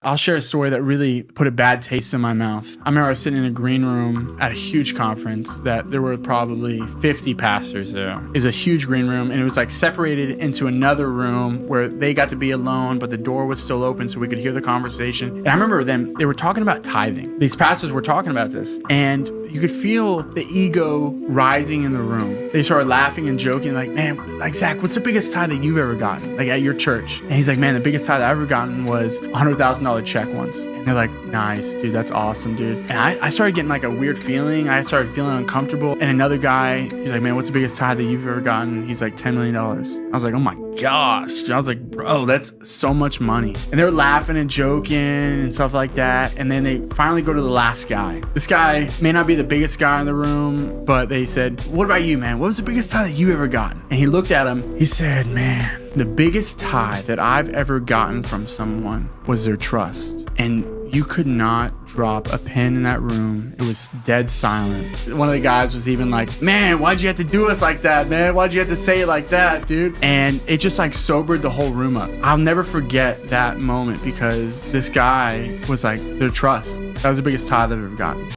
I'll share a story that really put a bad taste in my mouth. I remember I was sitting in a green room at a huge conference that there were probably 50 pastors there. It was a huge green room, and it was like separated into another room where they got to be alone, but the door was still open so we could hear the conversation. And I remember they were talking about tithing. These pastors were talking about this, and you could feel the ego rising in the room. They started laughing and joking, like, man, like, Zach, what's the biggest tithe that you've ever gotten, like at your church? And he's like, man, the biggest tithe I've ever gotten was $100,000 check once. And they're like, nice, dude, that's awesome, dude. And I started getting like a weird feeling. I started feeling uncomfortable. And another guy, he's like, man, what's the biggest tithe that you've ever gotten? He's like, $10 million. I was like, oh my gosh. I was like, bro, that's so much money. And they were laughing and joking and stuff like that. And then they finally go to the last guy. This guy may not be the biggest guy in the room, but they said, what about you, man? What was the biggest tithe that you ever gotten? And he looked at him. He said, man, the biggest tithe that I've ever gotten from someone was their trust. And you could not drop a pin in that room. It was dead silent. One of the guys was even like, man, why'd you have to do us like that, man? Why'd you have to say it like that, dude? And it just like sobered the whole room up. I'll never forget that moment because this guy was like, their trust. That was the biggest tithe I've ever gotten.